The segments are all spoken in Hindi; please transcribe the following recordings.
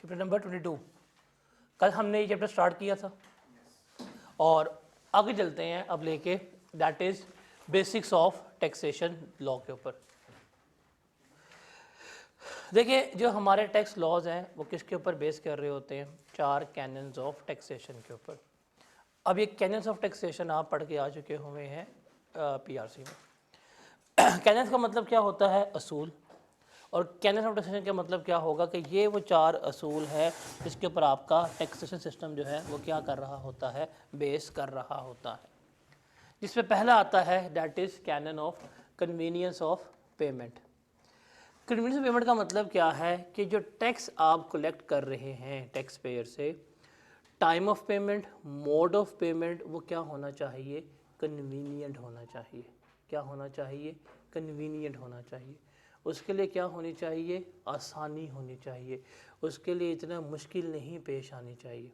Chapter number 22। कल हमने ये चैप्टर स्टार्ट किया था और आगे चलते हैं अब लेके, that is basics of taxation law के ऊपर। देखिए, जो हमारे टैक्स लॉज हैं वो किसके ऊपर बेस कर रहे होते हैं? 4 कैनन्स ऑफ टैक्सेशन के ऊपर। अब ये कैनन्स ऑफ टैक्सेशन आप पढ़ के आ चुके हुए हैं पीआरसी में। कैनन्स का मतलब क्या होता है? असूल। और कैनन्स ऑफ टैक्सेशन का मतलब क्या होगा कि ये वो 4 असूल है जिसके ऊपर आपका टैक्सेशन सिस्टम जो है वो क्या कर रहा होता है? बेस कर रहा होता है। जिसमें पहला आता है that is canon of convenience of payment. Convenience of payment का मतलब क्या है कि जो टैक्स आप कलेक्ट कर रहे हैं टैक्स पेयर से, time of payment, mode of payment, वो क्या होना चाहिए? कन्वीनियंट होना चाहिए। क्या होना चाहिए? कन्वीनियंट होना चाहिए। उसके लिए क्या होनी चाहिए? आसानी होनी चाहिए। उसके लिए इतना मुश्किल नहीं पेश आनी चाहिए।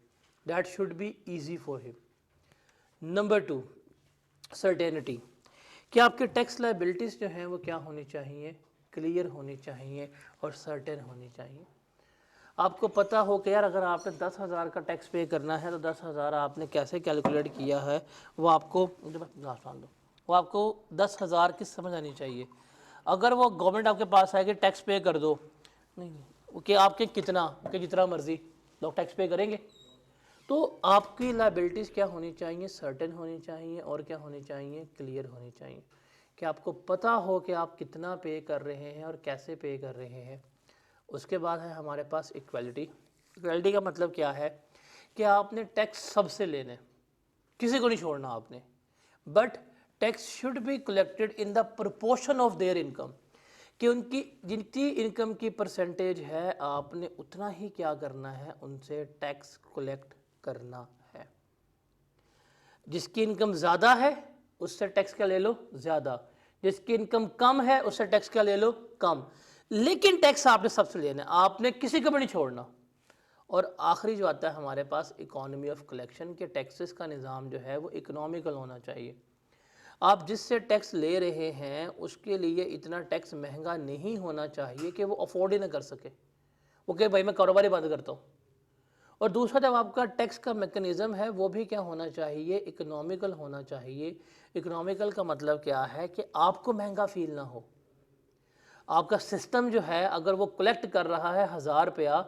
That should be easy for him. Number 2, certainty. कि आपके टैक्स लाइबिलिटीज़ जो हैं वो क्या होनी चाहिए? क्लियर होनी चाहिए और सर्टेन होनी चाहिए। आपको पता हो कि यार अगर आपने 10,000 का टैक्स पे करना है तो 10,000 आपने कैसे कैलकुलेट किया है, वो आपको वो आपको 10,000 की समझ आनी चाहिए। अगर वो गवर्नमेंट आपके पास आए कि टैक्स पे कर दो, नहीं कि आपके कितना कि जितना मर्जी लोग टैक्स पे करेंगे, तो आपकी लाइबिलिटीज़ क्या होनी चाहिए? सर्टेन होनी चाहिए और क्या होनी चाहिए? क्लियर होनी चाहिए। कि आपको पता हो कि आप कितना पे कर रहे हैं और कैसे पे कर रहे हैं। उसके बाद है हमारे पास इक्वालिटी। इक्वालिटी का मतलब क्या है कि आपने टैक्स सबसे लेने, किसी को नहीं छोड़ना आपने, but tax should be collected in the proportion of their income. कि उनकी जितनी इनकम की परसेंटेज है आपने उतना ही क्या करना है? उनसे टैक्स कलेक्ट करना है। जिसकी इनकम ज़्यादा है उससे टैक्स क्या ले लो? ज़्यादा। जिसकी इनकम कम है उससे टैक्स क्या ले लो? कम। लेकिन टैक्स आपने सबसे लेना है, आपने किसी को भी नहीं छोड़ना। और आखिरी जो आता है हमारे पास इकोनॉमी ऑफ कलेक्शन के टैक्सेस का निज़ाम जो है वो इकोनॉमिकल होना चाहिए। आप जिससे टैक्स ले रहे हैं उसके लिए इतना टैक्स महंगा नहीं होना चाहिए कि वो अफोर्ड ही ना कर सके, वो कहे भाई मैं कारोबार ही बंद करता हूँ। और दूसरा जब आपका टैक्स का मैकेनिज़्म है वो भी क्या होना चाहिए? इकोनॉमिकल होना चाहिए। इकोनॉमिकल का मतलब क्या है कि आपको महंगा फील ना हो। आपका सिस्टम जो है अगर वो कलेक्ट कर रहा है 1,000 रुपया,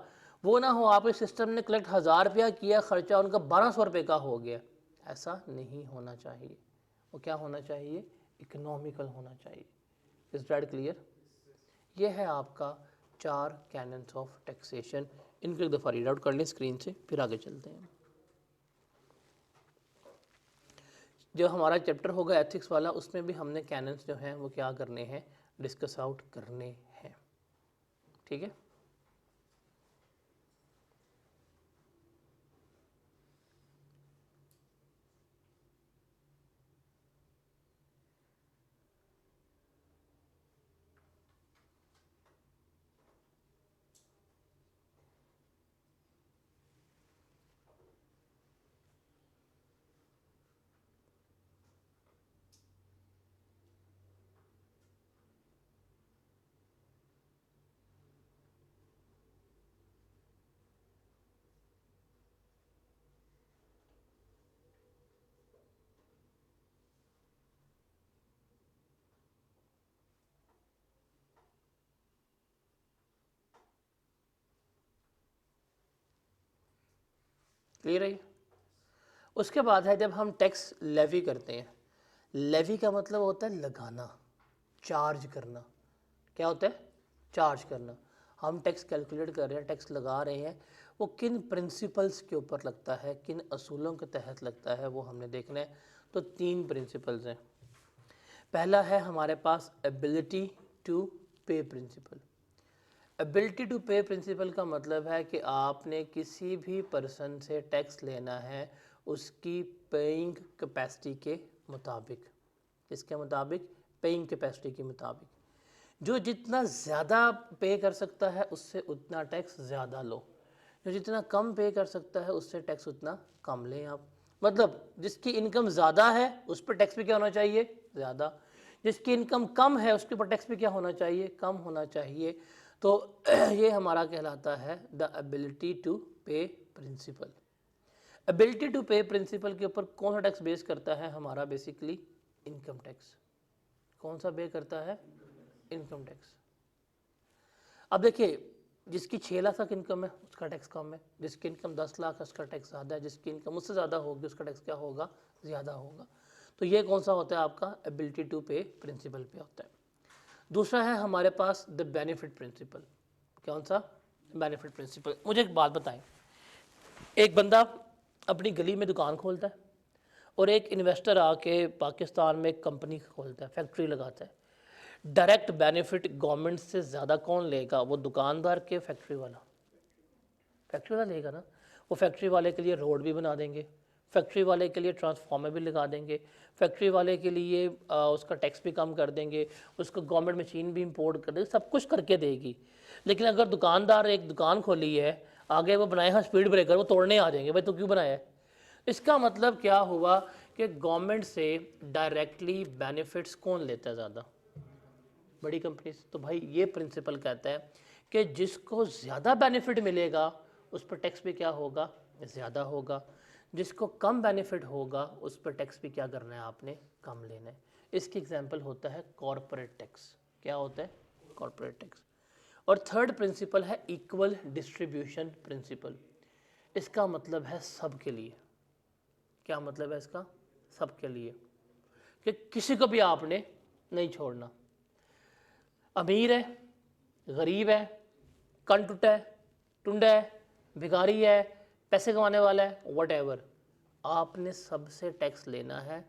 वो ना हो आपके सिस्टम ने कलेक्ट 1,000 रुपया किया, खर्चा उनका 1,200 रुपये का हो गया। ऐसा नहीं होना चाहिए। वो क्या होना चाहिए? इकोनॉमिकल होना चाहिए। Is that clear? ये है आपका 4 कैनन्स ऑफ टैक्सेशन। इनको एक दफ़ा रीड आउट कर लें स्क्रीन से, फिर आगे चलते हैं। जो हमारा चैप्टर होगा एथिक्स वाला, उसमें भी हमने कैनन्स जो हैं वो क्या करने हैं? डिस्कस आउट करने हैं। ठीक है। क्लियर है? उसके बाद है जब हम टैक्स लेवी करते हैं। लेवी का मतलब होता है लगाना, चार्ज करना। क्या होता है? चार्ज करना। हम टैक्स कैलकुलेट कर रहे हैं, टैक्स लगा रहे हैं, वो किन प्रिंसिपल्स के ऊपर लगता है, किन असूलों के तहत लगता है, वो हमने देखना है। तो 3 प्रिंसिपल्स हैं। पहला है हमारे पास एबिलिटी टू पे प्रिंसिपल। एबिलिटी टू पे प्रिंसिपल का मतलब है कि आपने किसी भी पर्सन से टैक्स लेना है उसकी पेइंग कैपेसिटी के मुताबिक। इसके मुताबिक? पेइंग कैपेसिटी के मुताबिक। जो जितना ज़्यादा पे कर सकता है उससे उतना टैक्स ज़्यादा लो, जो जितना कम पे कर सकता है उससे टैक्स उतना कम लें आप। मतलब जिसकी इनकम ज़्यादा है उस पर टैक्स भी क्या होना चाहिए? ज़्यादा। जिसकी इनकम कम है उसके ऊपर टैक्स भी क्या होना चाहिए? कम होना चाहिए। तो ये हमारा कहलाता है द एबिलिटी टू पे प्रिंसिपल। एबिलिटी टू पे प्रिंसिपल के ऊपर कौन सा टैक्स बेस करता है हमारा? Basically income tax. कौन सा पे करता है? Income tax. अब देखिए, जिसकी 6 लाख तक इनकम है उसका टैक्स कम है, जिसकी इनकम 10 लाख है उसका टैक्स ज़्यादा है, जिसकी इनकम उससे ज़्यादा होगी उसका टैक्स क्या होगा? ज़्यादा होगा। तो ये कौन सा होता है आपका? एबिलिटी टू पे प्रिंसिपल पे होता है। दूसरा है हमारे पास द बेनिफिट प्रिंसिपल। कौन सा? Benefit principle. मुझे एक बात बताएं, एक बंदा अपनी गली में दुकान खोलता है और एक इन्वेस्टर आके पाकिस्तान में एक कंपनी खोलता है, फैक्ट्री लगाता है। डायरेक्ट बेनिफिट गवर्नमेंट से ज़्यादा कौन लेगा? वो दुकानदार के फैक्ट्री वाला? फैक्ट्री वाला लेगा ना। वो फैक्ट्री वाले के लिए रोड भी बना देंगे, फैक्ट्री वाले के लिए ट्रांसफार्मर भी लगा देंगे, फैक्ट्री वाले के लिए उसका टैक्स भी कम कर देंगे, उसको गवर्नमेंट मशीन भी इंपोर्ट कर देगी, सब कुछ करके देगी। लेकिन अगर दुकानदार एक दुकान खोली है, आगे वो बनाए हैं स्पीड ब्रेकर, वो तोड़ने आ जाएंगे, भाई तो क्यों बनाया है? इसका मतलब क्या हुआ कि गवर्नमेंट से डायरेक्टली बेनिफिट्स कौन लेता है ज़्यादा? बड़ी कंपनीज। तो भाई ये प्रिंसिपल कहता है कि जिसको ज़्यादा बेनिफिट मिलेगा उस पर टैक्स भी क्या होगा? ज़्यादा होगा। जिसको कम बेनिफिट होगा उस पर टैक्स भी क्या करना है आपने? कम लेना है। इसकी एग्जांपल होता है कॉरपोरेट टैक्स। क्या होता है? Corporate tax. और थर्ड प्रिंसिपल है इक्वल डिस्ट्रीब्यूशन प्रिंसिपल। इसका मतलब है सबके लिए। क्या मतलब है इसका? सबके लिए, कि किसी को भी आपने नहीं छोड़ना। अमीर है, गरीब है, कंटुट है, टुंडा है, भिखारी है, पैसे कमाने वाला है, वट आपने सबसे टैक्स लेना है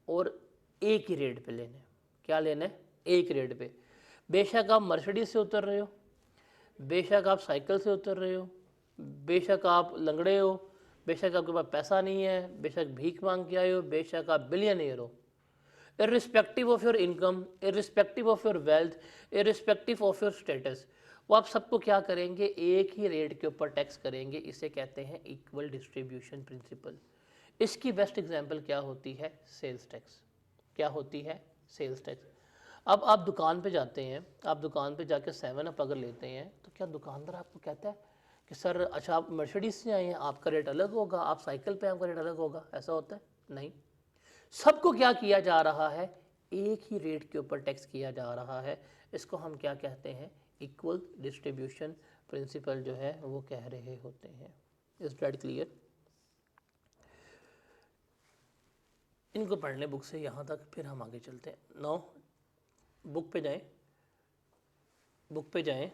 और एक ही रेट पे लेना है। क्या लेना है? एक रेट पे। बेशक आप मर्सिडीज से उतर रहे हो, बेशक आप साइकिल से उतर रहे हो, बेशक आप लंगड़े हो, बेशक आपके पास पैसा नहीं है, बेशक भीख मांग के आए हो, बेशक आप बिलियनियर हो, irrespective of your income, irrespective of your wealth, irrespective of your status, वो आप सबको क्या करेंगे? एक ही रेट के ऊपर टैक्स करेंगे। इसे कहते हैं इक्वल डिस्ट्रीब्यूशन प्रिंसिपल। इसकी बेस्ट एग्जांपल क्या होती है? Sales tax. क्या होती है? Sales tax. अब आप दुकान पे जाते हैं, आप दुकान पे जाके 7 अप अगर लेते हैं तो क्या दुकानदार आपको कहता है कि सर अच्छा आप मर्सिडीज से आए हैं आपका रेट अलग होगा, आप साइकिल पे आपका रेट अलग होगा? ऐसा होता है? नहीं। सबको क्या किया जा रहा है? एक ही रेट के ऊपर टैक्स किया जा रहा है। इसको हम क्या कहते हैं? इक्वल डिस्ट्रीब्यूशन प्रिंसिपल जो है वो कह रहे होते हैं। Is that clear? इनको पढ़ लें बुक से यहाँ तक, फिर हम आगे चलते हैं। नो, बुक पे जाएं, बुक पे जाएं।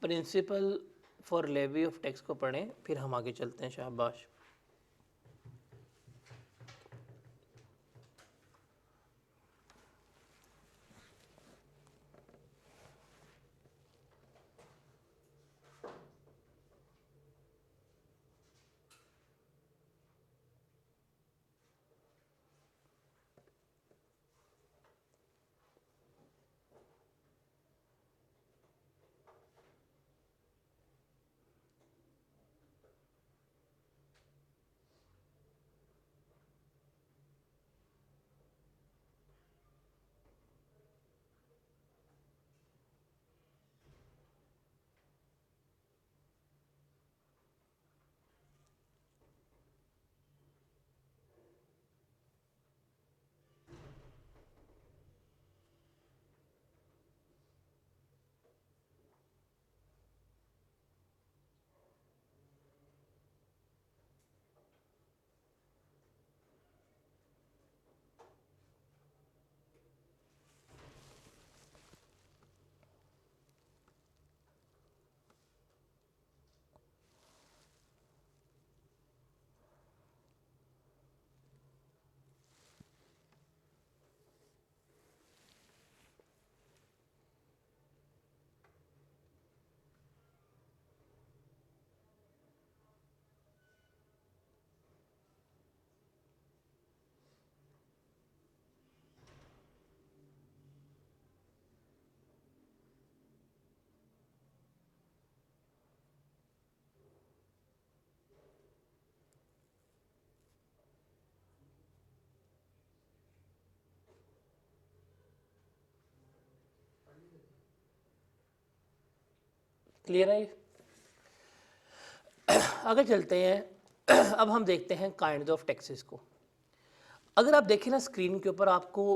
Principle for levy of tax को पढ़ें, फिर हम आगे चलते हैं। शाबाश। क्लियर है ये? आगे चलते हैं। अब हम देखते हैं काइंड ऑफ टैक्सेस को। अगर आप देखें ना स्क्रीन के ऊपर आपको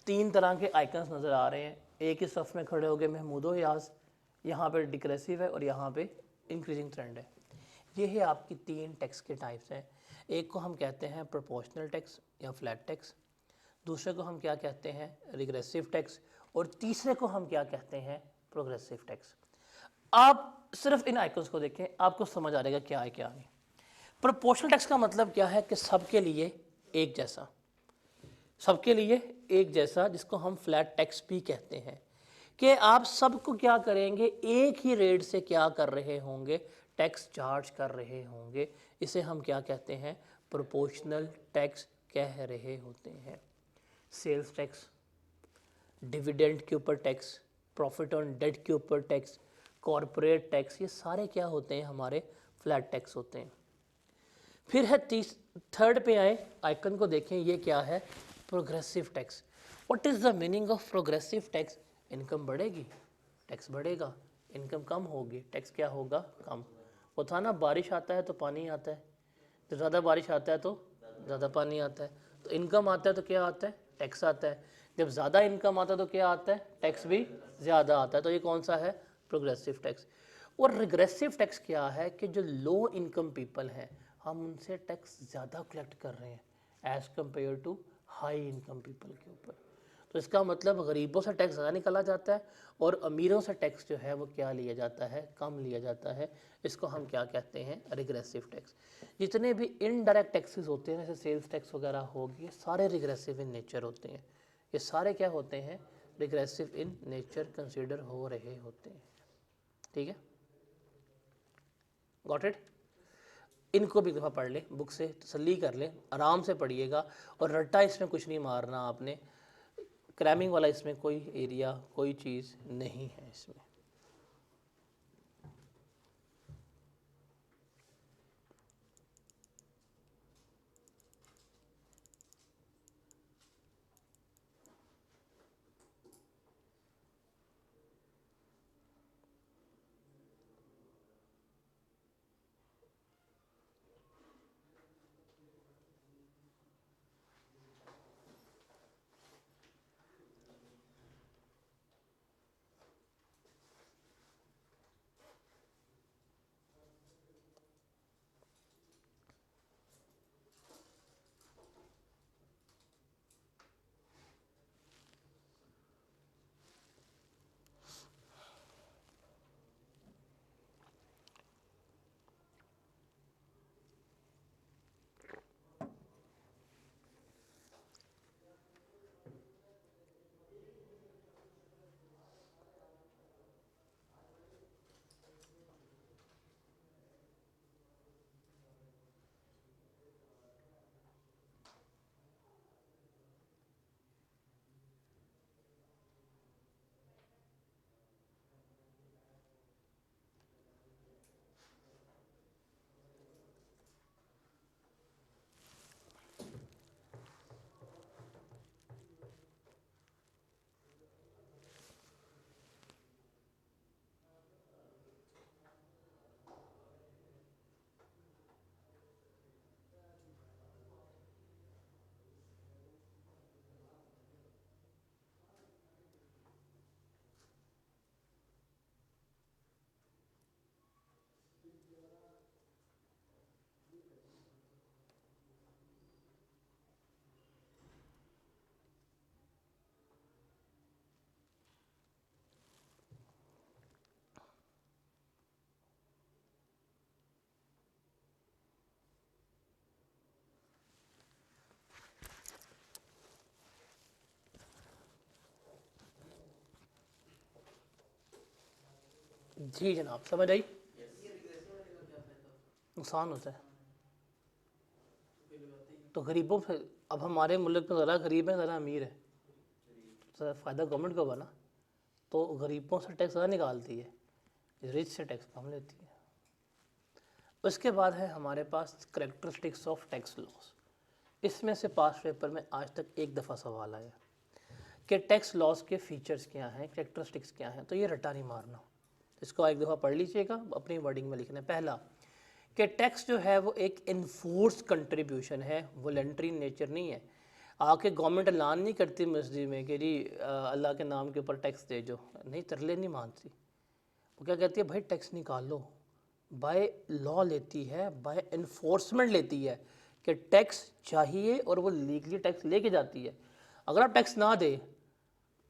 3 तरह के आइकन्स नज़र आ रहे हैं। एक ही सफ़ में खड़े हो गए महमूदो याज, यहाँ पे डिक्रेसिव है और यहाँ पे इंक्रीजिंग ट्रेंड है। ये है आपकी 3 टैक्स के टाइप्स हैं। एक को हम कहते हैं प्रोपोर्शनल टैक्स या फ्लैट टैक्स, दूसरे को हम क्या कहते हैं रिग्रेसिव टैक्स, और तीसरे को हम क्या कहते हैं प्रोग्रेसिव टैक्स। आप सिर्फ इन आइकन्स को देखें, आपको समझ आ जाएगा क्या है क्या नहीं। प्रोपोर्शनल टैक्स का मतलब क्या है कि सबके लिए एक जैसा, सबके लिए एक जैसा, जिसको हम फ्लैट टैक्स भी कहते हैं, कि आप सबको क्या करेंगे एक ही रेट से क्या कर रहे होंगे, टैक्स चार्ज कर रहे होंगे। इसे हम क्या कहते हैं प्रोपोर्शनल टैक्स कह रहे होते हैं। सेल्स टैक्स, डिविडेंड के ऊपर टैक्स, प्रॉफिट ऑन डेट के ऊपर टैक्स, कॉरपोरेट टैक्स, ये सारे क्या होते हैं हमारे फ्लैट टैक्स होते हैं। फिर है थर्ड पे आए, आइकन को देखें, ये क्या है progressive tax. What is the meaning of progressive tax? Income बढ़ेगी टैक्स बढ़ेगा, इनकम कम होगी टैक्स क्या होगा कम। वो था ना बारिश आता है तो पानी आता है, तो ज़्यादा बारिश आता है तो ज़्यादा पानी आता है, तो इनकम आता है तो क्या आता है टैक्स आता है। जब ज़्यादा इनकम आता है तो क्या आता है टैक्स भी ज़्यादा आता है। तो ये कौन सा है प्रोग्रेसिव टैक्स। और रिग्रेसिव टैक्स क्या है कि जो लो इनकम पीपल हैं हम उनसे टैक्स ज़्यादा कलेक्ट कर रहे हैं as compare to high income people के ऊपर। तो इसका मतलब गरीबों से टैक्स ज़्यादा निकाला जाता है और अमीरों से टैक्स जो है वो क्या लिया जाता है कम लिया जाता है। इसको हम क्या कहते हैं रिग्रेसिव टैक्स। जितने भी इनडायरेक्ट टैक्सेस होते हैं जैसे सेल्स टैक्स वगैरह होगी, सारे रिग्रेसिव इन नेचर होते हैं। ये सारे क्या होते हैं रिग्रेसिव इन नेचर कंसिडर हो रहे होते हैं। ठीक है, गॉट इट। इनको भी दफ़ा पढ़ लें, बुक से तसल्ली कर लें, आराम से पढ़िएगा और रट्टा इसमें कुछ नहीं मारना आपने। क्रैमिंग वाला इसमें कोई एरिया कोई चीज़ नहीं है इसमें। जी जनाब, समझ आई। नुकसान होता है तो गरीबों से। अब हमारे मुल्क में ज़रा गरीब है ज़रा अमीर है, तो फ़ायदा गवर्नमेंट को बना, तो गरीबों से टैक्स ज़्यादा निकालती है, रिच से टैक्स कम लेती है। उसके बाद है हमारे पास करेक्टरिस्टिक्स ऑफ टैक्स लॉस। इसमें से पास पेपर में आज तक एक दफ़ा सवाल आया कि टैक्स लॉस के फीचर्स क्या हैं, करेक्टरिस्टिक्स क्या हैं, तो ये रट्टा नहीं मारना। इसको एक दफ़ा पढ़ लीजिएगा, अपनी वर्डिंग में लिखना है। पहला कि टैक्स जो है वो एक इन्फोर्स कंट्रीब्यूशन है, वॉलंटरी नेचर नहीं है। आके गवर्नमेंट ऐलान नहीं करती मस्जिद में कि जी अल्लाह के नाम के ऊपर टैक्स दे जो, नहीं, तरले नहीं मानती। वो क्या कहती है, भाई टैक्स निकाल लो, बाय लॉ लेती है, बाय इन्फोर्समेंट लेती है कि टैक्स चाहिए, और वो लीगली टैक्स लेके जाती है। अगर आप टैक्स ना दे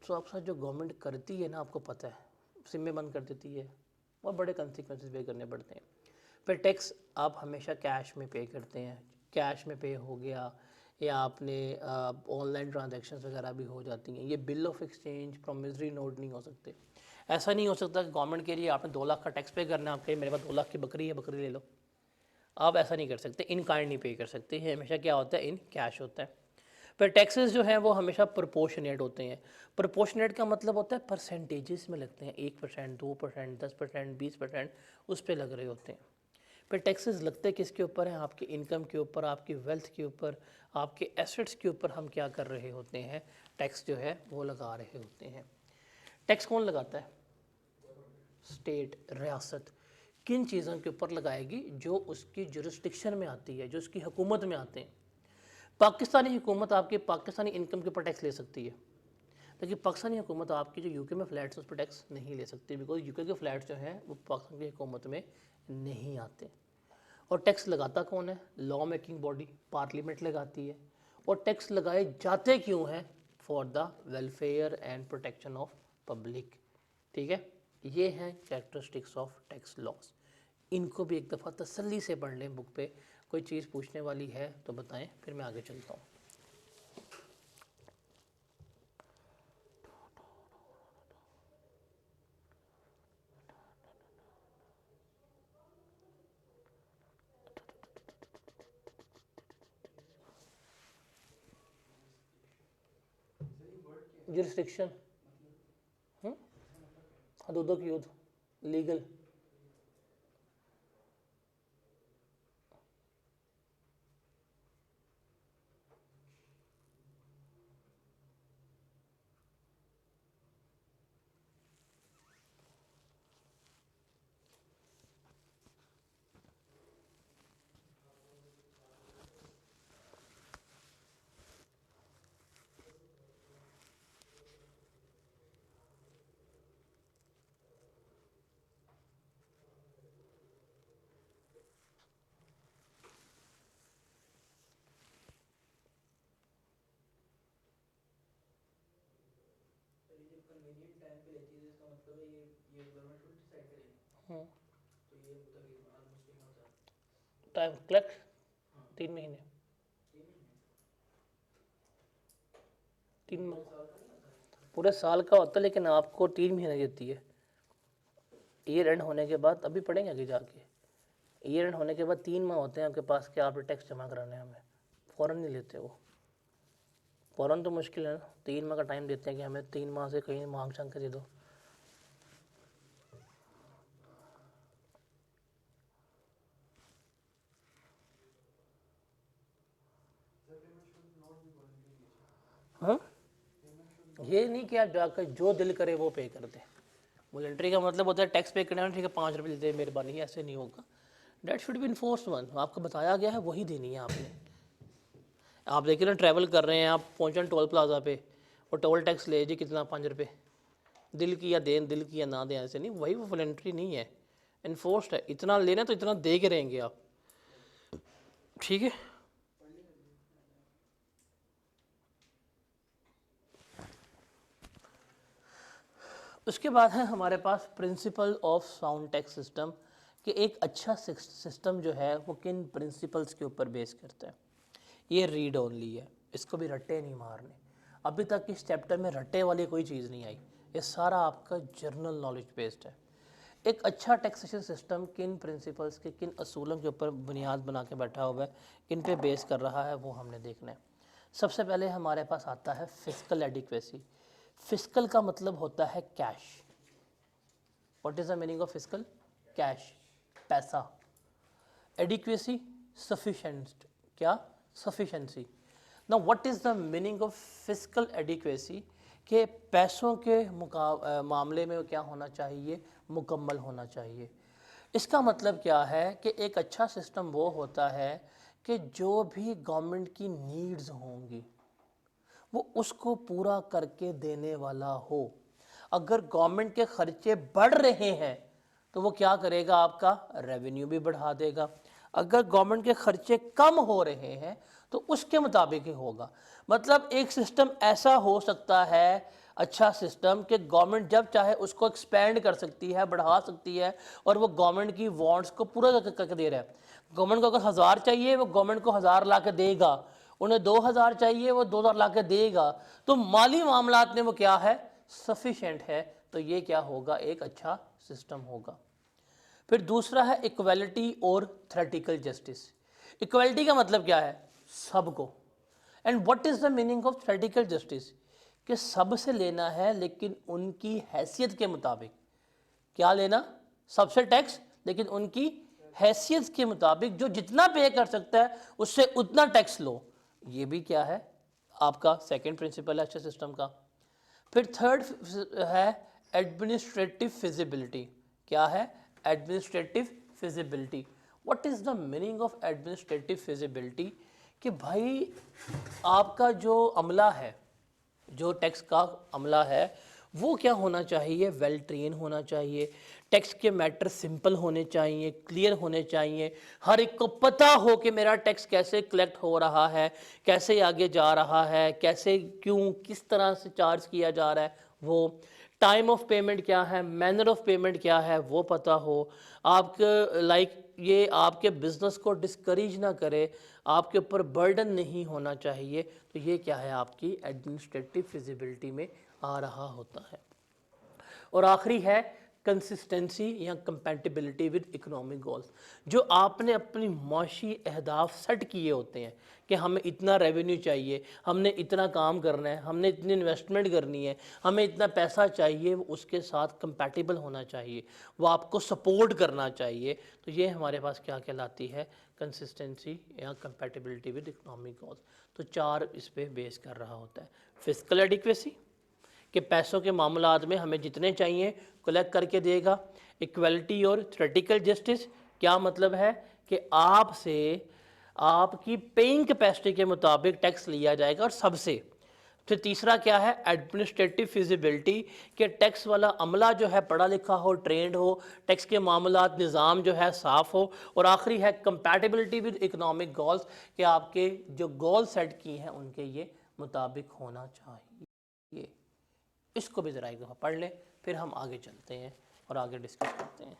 तो आपके साथ जो गवर्नमेंट करती है ना, आपको पता है, सिम्में बंद कर देती है और बड़े कंसिक्वेंसेस पे करने पड़ते हैं। फिर टैक्स आप हमेशा कैश में पे करते हैं, कैश में पे हो गया, या आपने ऑनलाइन ट्रांजैक्शंस वगैरह भी हो जाती हैं। ये bill of exchange, promissory note नहीं हो सकते। ऐसा नहीं हो सकता कि गवर्नमेंट के लिए आपने 2 लाख का टैक्स पे करना है, आप कहें मेरे पास 2 लाख की बकरी है, बकरी ले लो। आप ऐसा नहीं कर सकते, इन काइंड नहीं पे कर सकते हैं, हमेशा क्या होता है, इन कैश होता है। पर टैक्सेस जो हैं वो हमेशा प्रोपोर्शनेट होते हैं। प्रोपोर्शनेट का मतलब होता है परसेंटेजेस में लगते हैं, 1%, 2%, 10%, 20%, उस पर लग रहे होते हैं। पर टैक्सेस लगते किसके ऊपर हैं, आपके इनकम के ऊपर, आपकी वेल्थ के ऊपर, आपके एसेट्स के ऊपर हम क्या कर रहे होते हैं, टैक्स जो है वो लगा रहे होते हैं। टैक्स कौन लगाता है, स्टेट, रियासत। किन चीज़ों के ऊपर लगाएगी, जो उसकी जुरिस्डिक्शन में आती है, जो उसकी हुकूमत में आते हैं। पाकिस्तानी हुकूमत आपकी पाकिस्तानी इनकम के ऊपर टैक्स ले सकती है, लेकिन पाकिस्तानी हुकूमत आपकी जो यूके में फ़्लैट्स उस पर टैक्स नहीं ले सकती, बिकॉज यूके के फ़्लैट्स जो हैं वो पाकिस्तान की हुकूमत में नहीं आते। और टैक्स लगाता कौन है, लॉ मेकिंग बॉडी, पार्लियामेंट लगाती है। और टैक्स लगाए जाते क्यों हैं, for the welfare and protection of public. ठीक है, ये हैं कैरेक्टरिस्टिक्स ऑफ टैक्स लॉस। इनको भी एक दफ़ा तसल्ली से पढ़ लें बुक पे। कोई चीज़ पूछने वाली है तो बताएं, फिर मैं आगे चलता हूँ। जुरिस्डिक्शन, हदूदों की युद्ध, लीगल। टाइम कलेक्ट 3 महीने, 3 पूरे साल का होता है, लेकिन आपको 3 महीने देती है। ईयर एंड होने के बाद, अभी पढ़ेंगे आगे जाके, ईयर एंड होने के बाद 3 माह होते हैं आपके पास कि आपने टैक्स जमा कराने हैं। हमें फ़ौरन नहीं लेते वो, फ़ौरन तो मुश्किल है ना, 3 माह का टाइम देते हैं कि हमें 3 माह से कहीं मांग छांग के दे दो। हाँ, ये नहीं कि आप जाकर जो दिल करे वो पे कर दें। वॉलंटरी का मतलब होता है टैक्स पे करना है, ठीक है 5 रुपये दे मेहरबानी, ऐसे नहीं होगा। Date should be enforced one, आपको बताया गया है वही देनी है आपने। आप देखिए ना, ट्रैवल कर रहे हैं, आप पहुँचे टोल प्लाजा पे और टोल टैक्स ले जी कितना, 5 रुपये, दिल की या दें, दिल की या ना दें, ऐसे नहीं, वही वो वॉलंटरी नहीं है, इन्फोर्स्ड है। इतना लेना तो इतना दे के रहेंगे आप, ठीक है। उसके बाद है हमारे पास principle of sound tax system, कि एक अच्छा सिस्टम जो है वो किन प्रिंसिपल्स के ऊपर बेस करता है। ये रीड ओनली है, इसको भी रट्टे नहीं मारने। अभी तक इस चैप्टर में रट्टे वाली कोई चीज़ नहीं आई, ये सारा आपका जर्नल नॉलेज बेस्ड है। एक अच्छा टैक्सेशन सिस्टम किन प्रिंसिपल्स के, किन असूलों के ऊपर बुनियाद बना के बैठा हुआ है, किन पे बेस कर रहा है, वो हमने देखना है। सबसे पहले हमारे पास आता है फिस्कल एडिक्वेसी। फिस्कल का मतलब होता है cash. What is the meaning of fiscal, cash, पैसा। एडिक्वेसी, सफिशेंट, क्या, sufficiency. Now what is the meaning of fiscal adequacy, कि पैसों के मामले में क्या होना चाहिए, मुकम्मल होना चाहिए। इसका मतलब क्या है कि एक अच्छा सिस्टम वो होता है कि जो भी गवर्नमेंट की नीड्स होंगी वो उसको पूरा करके देने वाला हो। अगर गवर्नमेंट के खर्चे बढ़ रहे हैं तो वो क्या करेगा, आपका रेवेन्यू भी बढ़ा देगा। अगर गवर्नमेंट के खर्चे कम हो रहे हैं तो उसके मुताबिक ही होगा। मतलब एक सिस्टम ऐसा हो सकता है, अच्छा सिस्टम, कि गवर्नमेंट जब चाहे उसको एक्सपेंड कर सकती है, बढ़ा सकती है, और वो गवर्नमेंट की वांट्स को पूरा करके दे रहा है। गवर्नमेंट को अगर 1000 चाहिए वो गवर्नमेंट को 1000 ला के देगा, उन्हें 2000 चाहिए वो 2000 ला के देगा। तो माली मामलात में वो क्या है, सफिशेंट है। तो ये क्या होगा, एक अच्छा सिस्टम होगा। फिर दूसरा है इक्वलिटी और थ्योरेटिकल जस्टिस। इक्वलिटी का मतलब क्या है, सबको। And what is the meaning of theoretical justice, कि सबसे लेना है लेकिन उनकी हैसियत के मुताबिक। क्या लेना, सबसे टैक्स, लेकिन उनकी हैसियत के मुताबिक, जो जितना पे कर सकता है उससे उतना टैक्स लो। ये भी क्या है, आपका सेकंड प्रिंसिपल है अच्छे सिस्टम का। फिर थर्ड है एडमिनिस्ट्रेटिव फिजिबिलिटी। क्या है, administrative feasibility. What is the meaning of administrative feasibility, कि भाई आपका जो अमला है, जो टैक्स का अमला है, वो क्या होना चाहिए, वेल ट्रेन होना चाहिए। टैक्स के मैटर सिंपल होने चाहिए, क्लियर होने चाहिए, हर एक को पता हो कि मेरा टैक्स कैसे कलेक्ट हो रहा है, कैसे आगे जा रहा है, कैसे, क्यों, किस तरह से चार्ज किया जा रहा है। वो टाइम ऑफ पेमेंट क्या है, मैनर ऑफ पेमेंट क्या है, वो पता हो। आपके ये आपके बिजनेस को डिस्करेज ना करे, आपके ऊपर बर्डन नहीं होना चाहिए। तो ये क्या है, आपकी एडमिनिस्ट्रेटिव फिजिबिलिटी में आ रहा होता है। और आखिरी है कंसिस्टेंसी या कंपैटिबिलिटी विद इकोनॉमिक गोल्स। जो आपने अपनी माशी अहदाफ सेट किए होते हैं कि हमें इतना रेवेन्यू चाहिए, हमने इतना काम करना है, हमने इतनी इन्वेस्टमेंट करनी है, हमें इतना पैसा चाहिए, वो उसके साथ कंपैटिबल होना चाहिए, वो आपको सपोर्ट करना चाहिए। तो ये हमारे पास क्या कहलाती है, कंसिस्टेंसी या कंपैटिबिलिटी विद इकोनॉमिक गोल्स। तो चार इस पर बेस कर रहा होता है। फिस्कल एडिक्वेसी, कि पैसों के मामलात में हमें जितने चाहिए कलेक्ट करके देगा। इक्वलिटी और थ्योरेटिकल जस्टिस, क्या मतलब है कि आपसे आपकी पेइंग कैपेसिटी के मुताबिक टैक्स लिया जाएगा और सबसे। फिर तीसरा क्या है, एडमिनिस्ट्रेटिव फिजिबिलिटी, कि टैक्स वाला अमला जो है पढ़ा लिखा हो, ट्रेंड हो, टैक्स के मामलात निज़ाम जो है साफ़ हो। और आखिरी है कंपैटिबिलिटी विद इकोनॉमिक गोल्स, कि आपके जो गोल सेट किए हैं उनके ये मुताबिक होना चाहिए। इसको भी ज़रा एक दफ़ा पढ़ लें, फिर हम आगे चलते हैं और आगे डिस्कस करते हैं।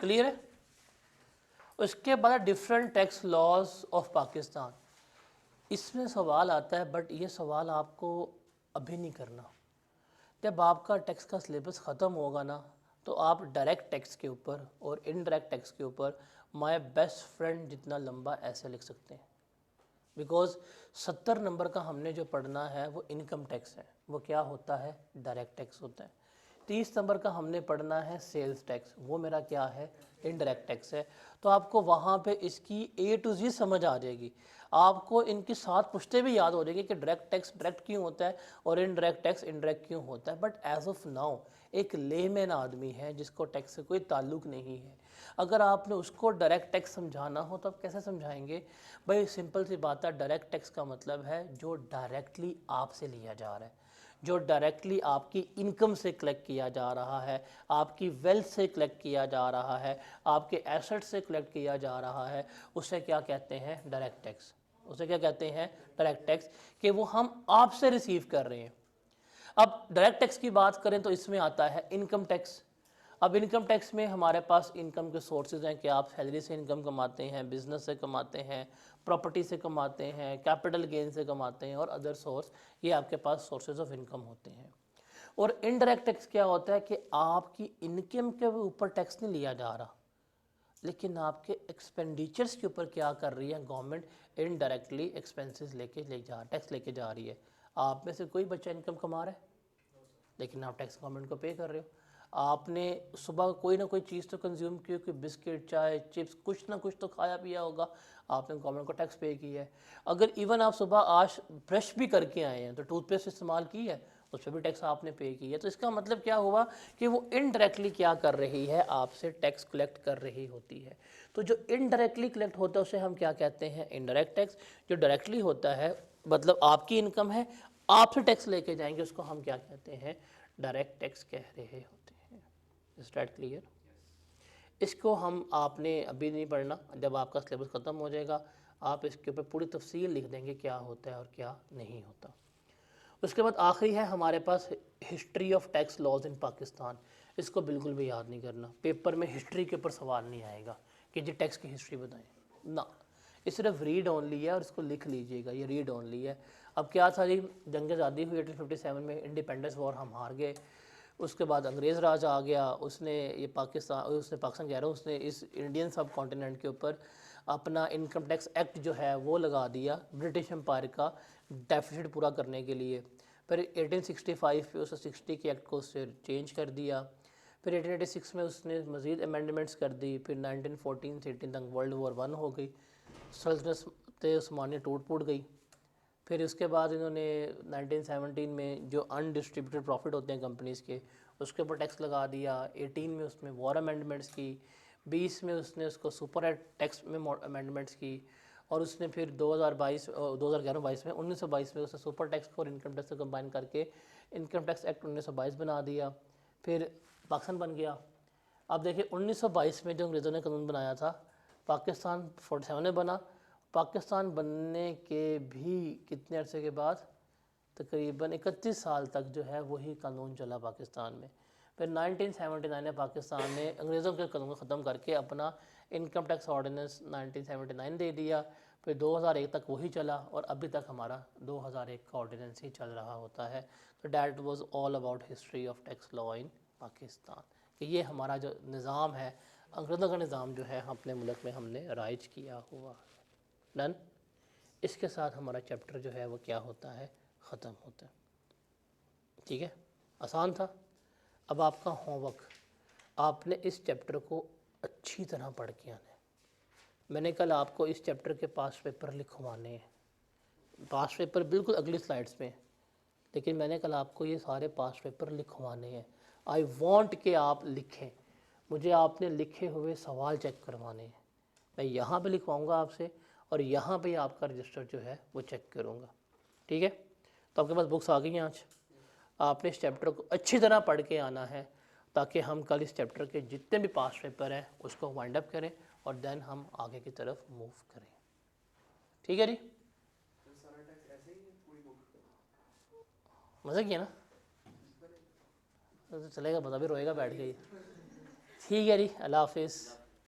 क्लियर है। उसके बाद different tax laws of Pakistan. इसमें सवाल आता है, बट ये सवाल आपको अभी नहीं करना। जब आपका टैक्स का सिलेबस ख़त्म होगा ना, तो आप डायरेक्ट टैक्स के ऊपर और इनडायरेक्ट टैक्स के ऊपर माय बेस्ट फ्रेंड जितना लंबा ऐसे लिख सकते हैं। बिकॉज 70 नंबर का हमने जो पढ़ना है वो इनकम टैक्स है। वो क्या होता है, डायरेक्ट टैक्स होता है। 30 नंबर का हमने पढ़ना है सेल्स टैक्स, वो मेरा क्या है, इनडायरेक्ट टैक्स है। तो आपको वहाँ पे इसकी A to Z समझ आ जाएगी, आपको इनकी 7 पुश्ते भी याद हो जाएगी कि डायरेक्ट टैक्स डायरेक्ट क्यों होता है और इनडायरेक्ट टैक्स इनडायरेक्ट क्यों होता है। बट एज ऑफ नाउ एक लेमैन आदमी है जिसको टैक्स से कोई ताल्लुक नहीं है, अगर आपने उसको डायरेक्ट टैक्स समझाना हो तो आप कैसे समझाएंगे? भाई सिंपल सी बात है, डायरेक्ट टैक्स का मतलब है जो डायरेक्टली आपसे लिया जा रहा है, जो डायरेक्टली आपकी इनकम से कलेक्ट किया जा रहा है, आपकी वेल्थ से कलेक्ट किया जा रहा है, आपके एसेट से कलेक्ट किया जा रहा है, उसे क्या कहते हैं, डायरेक्ट टैक्स। उसे क्या कहते हैं, डायरेक्ट टैक्स, कि वो हम आपसे रिसीव कर रहे हैं। अब डायरेक्ट टैक्स की बात करें तो इसमें आता है इनकम टैक्स। अब इनकम टैक्स में हमारे पास इनकम के सोर्सेज हैं कि आप सैलरी से इनकम कमाते हैं, बिजनेस से कमाते हैं, प्रॉपर्टी से कमाते हैं, कैपिटल गेन से कमाते हैं और अदर सोर्स, ये आपके पास सोर्सेज ऑफ इनकम होते हैं। और इनडायरेक्ट टैक्स क्या होता है कि आपकी इनकम के ऊपर टैक्स नहीं लिया जा रहा, लेकिन आपके एक्सपेंडिचर्स के ऊपर क्या कर रही है गवर्नमेंट, इनडायरेक्टली एक्सपेंसेस टैक्स लेके जा रही है। आप में से कोई बच्चा इनकम कमा रहा है लेकिन आप टैक्स गवर्नमेंट को पे कर रहे हो। आपने सुबह कोई ना कोई चीज़ तो कंज्यूम की हो, कोई बिस्किट, चाय, चिप्स, कुछ ना कुछ तो खाया पिया होगा, आपने गवर्नमेंट को टैक्स पे किया है। अगर इवन आप सुबह आज ब्रश भी करके आए हैं तो टूथपेस्ट इस्तेमाल की है, उस पर भी टैक्स आपने पे किया है। तो इसका मतलब क्या हुआ कि वो इनडायरेक्टली क्या कर रही है, आपसे टैक्स कलेक्ट कर रही होती है। तो जो इनडायरेक्टली कलेक्ट होता है उसे हम क्या कहते हैं, इनडायरेक्ट टैक्स। जो डायरेक्टली होता है मतलब आपकी इनकम है, आपसे टैक्स लेके जाएंगे, उसको हम क्या कहते हैं, डायरेक्ट टैक्स कह रहे होते हैं। Is that clear? इसको हम आपने अभी नहीं पढ़ना, जब आपका सिलेबस ख़त्म हो जाएगा आप इसके ऊपर पूरी तफसील लिख देंगे क्या होता है और क्या नहीं होता। उसके बाद आखिरी है हमारे पास हिस्ट्री ऑफ टैक्स लॉज इन पाकिस्तान। इसको बिल्कुल भी याद नहीं करना, पेपर में हिस्ट्री के ऊपर सवाल नहीं आएगा कि जी टैक्स की हिस्ट्री बताएं ना, ये सिर्फ रीड ओनली है और इसको लिख लीजिएगा, ये रीड ओनली है। अब क्या था जी, जंग आज़ादी हुई 1857 में, इंडिपेंडेंस वॉर हम हार गए, उसके बाद अंग्रेज़ राज आ गया, उसने पाकिस्तान कह रहा हूँ, उसने इस इंडियन सब कॉन्टिनेंट के ऊपर अपना इनकम टैक्स एक्ट जो है वो लगा दिया ब्रिटिश एम्पायर का डेफिसिट पूरा करने के लिए। फिर 1865 पे उस 60 के एक्ट को उससे चेंज कर दिया। फिर 1886 में उसने मज़ीद अमेंडमेंट्स कर दी। फिर 1914 से 18 तक वर्ल्ड वॉर 1 हो गई, सल्तनत उस्मानिया टूट फूट गई। फिर उसके बाद इन्होंने 1917 में जो अनडिस्ट्रीब्यूटेड प्रॉफिट होते हैं कंपनीज़ के, उसके ऊपर टैक्स लगा दिया। 18 में उसमें वॉर अमेंडमेंट्स की, 20 में उसने उसको सुपर एड टैक्स में अमेंडमेंट्स की, और उसने फिर 2022 में 1922 में उसने सुपर टैक्स को और इनकम टैक्स को कंबाइन करके इनकम टैक्स एक्ट 1922 बना दिया। फिर पाकिस्तान बन गया। अब देखिए 1922 में जो अंग्रेज़ों ने कानून बनाया था, पाकिस्तान 47 में बना। पाकिस्तान बनने के भी कितने अरसे के बाद, तकरीबन 31 साल तक जो है वही कानून चला पाकिस्तान में। फिर 1979 में पाकिस्तान ने अंग्रेज़ों के कानून को ख़त्म करके अपना इनकम टैक्स ऑर्डिनेंस 1979 दे दिया। फिर 2001 तक वही चला और अभी तक हमारा 2001 का ऑर्डिनेंस ही चल रहा होता है। तो that was all about history of tax law in Pakistan, कि ये हमारा जो निज़ाम है, अंग्रेज़ों का निज़ाम जो है अपने मुल्क में हमने राइज किया हुआ। डन। इसके साथ हमारा चैप्टर जो है वो क्या होता है, ख़त्म होता है। ठीक है, आसान था। अब आपका होमवर्क, आपने इस चैप्टर को अच्छी तरह पढ़ के आना है। मैंने कल आपको इस चैप्टर के पास पेपर लिखवाने हैं, पास पेपर बिल्कुल अगली स्लाइड्स में, लेकिन मैंने कल आपको ये सारे पास पेपर लिखवाने हैं। आई वांट कि आप लिखें, मुझे आपने लिखे हुए सवाल चेक करवाने हैं। मैं यहाँ पे लिखवाऊँगा आपसे और यहाँ पे आपका रजिस्टर जो है वो चेक करूँगा। ठीक है, तो आपके पास बुक्स आ गई हैं आज। आपने इस चैप्टर को अच्छी तरह पढ़ के आना है ताकि हम कल इस चैप्टर के जितने भी पास पेपर हैं उसको वाइंड अप करें और देन हम आगे की तरफ मूव करें। ठीक है जी, मज़ा किया ना, तो चलेगा, बता भी रोएगा बैठ के। ठीक है जी, अल्लाह हाफिज़।